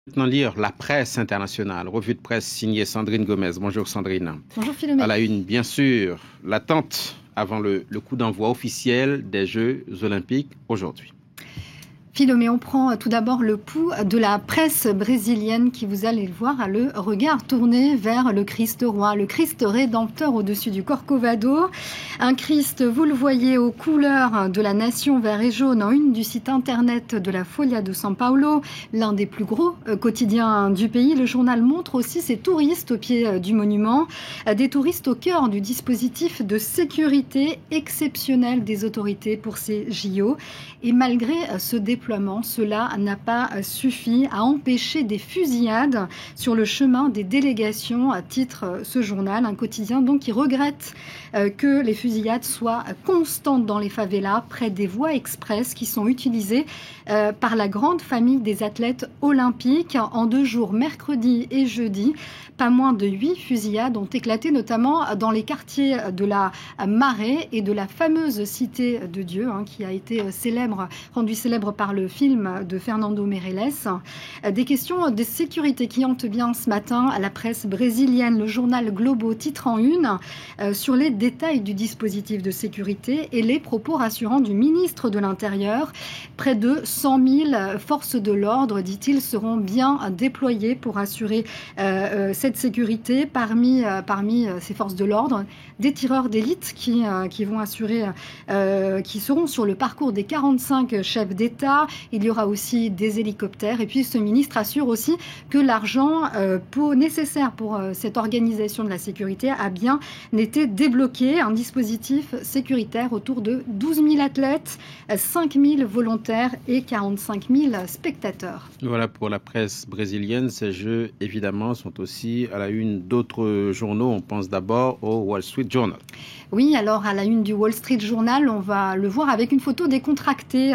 Maintenant lire la presse internationale, revue de presse signée Sandrine Gomez. Bonjour Sandrine. Bonjour Philomène. À la une, bien sûr, l'attente avant le coup d'envoi officiel des Jeux Olympiques aujourd'hui. Philomé, on prend tout d'abord le pouls de la presse brésilienne qui, vous allez le voir, a le regard tourné vers le Christ roi, le Christ rédempteur au-dessus du Corcovado. Un Christ, vous le voyez, aux couleurs de la nation vert et jaune en une du site internet de la Folha de São Paulo, l'un des plus gros quotidiens du pays. Le journal montre aussi ces touristes au pied du monument, des touristes au cœur du dispositif de sécurité exceptionnel des autorités pour ces JO. Et malgré ce déploiement, cela n'a pas suffi à empêcher des fusillades sur le chemin des délégations, titre ce journal, un quotidien donc qui regrette que les fusillades soient constantes dans les favelas, près des voies express qui sont utilisées par la grande famille des athlètes olympiques. En 2 jours, mercredi et jeudi, pas moins de 8 fusillades ont éclaté, notamment dans les quartiers de la Marée et de la fameuse Cité de Dieu, qui a été rendue célèbre par le film de Fernando Meirelles. Des questions de sécurité qui hantent bien ce matin à la presse brésilienne. Le journal Globo titre en une sur les détails du dispositif de sécurité et les propos rassurants du ministre de l'Intérieur. Près de 100 000 forces de l'ordre, dit-il, seront bien déployées pour assurer cette sécurité. Parmi ces forces de l'ordre, des tireurs d'élite qui seront sur le parcours des 45 chefs d'État. Il y aura aussi des hélicoptères. Et puis ce ministre assure aussi que l'argent nécessaire pour cette organisation de la sécurité a bien été débloqué. Un dispositif sécuritaire autour de 12 000 athlètes, 5 000 volontaires et 45 000 spectateurs. Voilà pour la presse brésilienne. Ces Jeux, évidemment, sont aussi à la une d'autres journaux. On pense d'abord au Wall Street Journal. Oui, alors à la une du Wall Street Journal, on va le voir avec une photo décontractée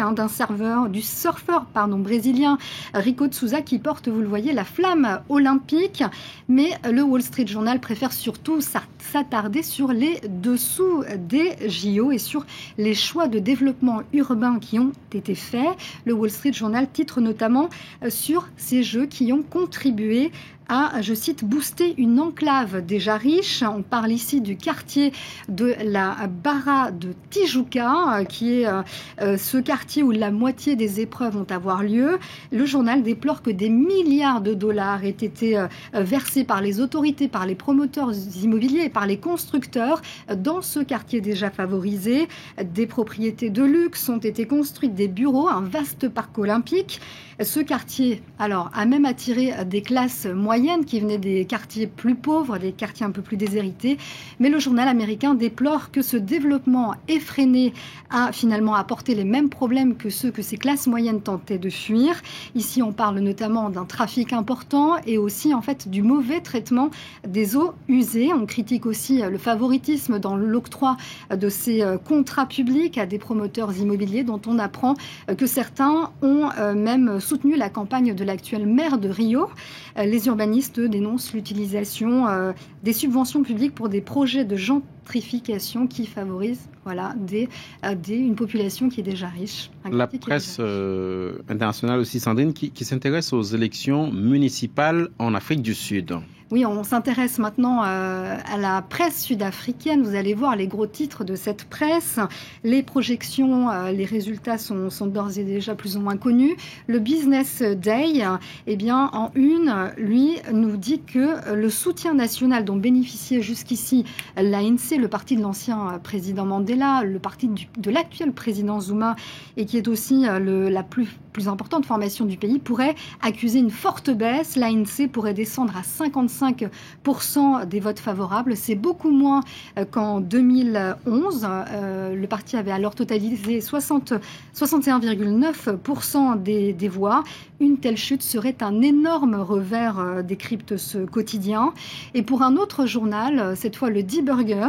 du surfeur brésilien Rico de Souza qui porte, vous le voyez, la flamme olympique. Mais le Wall Street Journal préfère surtout s'attarder sur les dessous des JO et sur les choix de développement urbain qui ont été faits. Le Wall Street Journal titre notamment sur ces Jeux qui ont contribué à, je cite, booster une enclave déjà riche. On parle ici du quartier de la Barra de Tijuca, qui est ce quartier où la moitié des épreuves vont avoir lieu. Le journal déplore que des milliards de dollars aient été versés par les autorités, par les promoteurs immobiliers et par les constructeurs dans ce quartier déjà favorisé. Des propriétés de luxe ont été construites, des bureaux, un vaste parc olympique. Ce quartier, alors, a même attiré des classes moyennes qui venaient des quartiers plus pauvres, des quartiers un peu plus déshérités. Mais le journal américain déplore que ce développement effréné a finalement apporté les mêmes problèmes que ceux que ces classes moyennes tentaient de fuir. Ici, on parle notamment d'un trafic important et aussi, en fait, du mauvais traitement des eaux usées. On critique aussi le favoritisme dans l'octroi de ces contrats publics à des promoteurs immobiliers dont on apprend que certains ont même soutenu la campagne de l'actuel maire de Rio. Les urbanistes dénoncent l'utilisation des subventions publiques pour des projets de gentrification qui favorisent une population qui est déjà riche. La presse internationale aussi, Sandrine, qui s'intéresse aux élections municipales en Afrique du Sud. Oui, on s'intéresse maintenant à la presse sud-africaine. Vous allez voir les gros titres de cette presse. Les projections, les résultats sont d'ores et déjà plus ou moins connus. Le Business Day, en une, lui, nous dit que le soutien national dont bénéficiait jusqu'ici l'ANC, le parti de l'ancien président Mandela, le parti de l'actuel président Zuma, et qui est aussi la plus importante formation du pays, pourrait accuser une forte baisse. L'ANC pourrait descendre à 55% des votes favorables. C'est beaucoup moins qu'en 2011. Le parti avait alors totalisé 61,9% des voix. Une telle chute serait un énorme revers, décrypte ce quotidien. Et pour un autre journal, cette fois le Die Burger,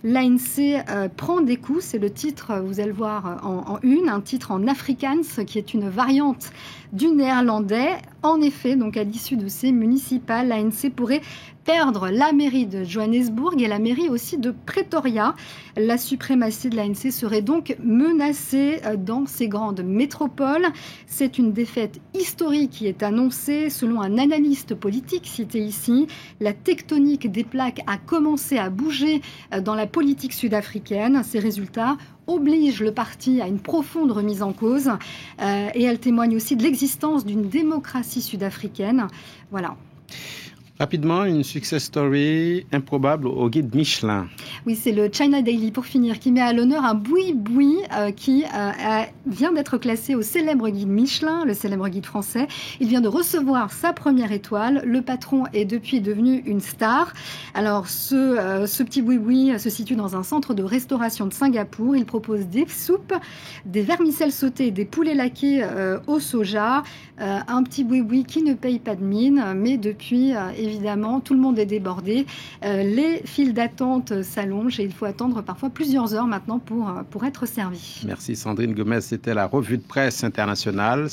l'ANC prend des coups. C'est le titre, vous allez le voir en une, un titre en Afrikaans qui est une variante du néerlandais. En effet, donc à l'issue de ces municipales, l'ANC pourrait perdre la mairie de Johannesburg et la mairie aussi de Pretoria. La suprématie de l'ANC serait donc menacée dans ces grandes métropoles. C'est une défaite historique qui est annoncée. Selon un analyste politique cité ici, la tectonique des plaques a commencé à bouger dans la politique sud-africaine. Ces résultats obligent le parti à une profonde remise en cause et elle témoigne aussi de l'existence d'une démocratie sud-africaine. Voilà. Rapidement, une success story improbable au guide Michelin. Oui, c'est le China Daily, pour finir, qui met à l'honneur un boui-boui qui vient d'être classé au célèbre guide Michelin, le célèbre guide français. Il vient de recevoir sa première étoile. Le patron est depuis devenu une star. Alors, ce petit boui-boui se situe dans un centre de restauration de Singapour. Il propose des soupes, des vermicelles sautées, des poulets laqués au soja. Un petit boui-boui qui ne paye pas de mine, mais depuis, évidemment, tout le monde est débordé. Les files d'attente s'allongent et il faut attendre parfois plusieurs heures maintenant pour être servi. Merci Sandrine Gomez, c'était la revue de presse internationale.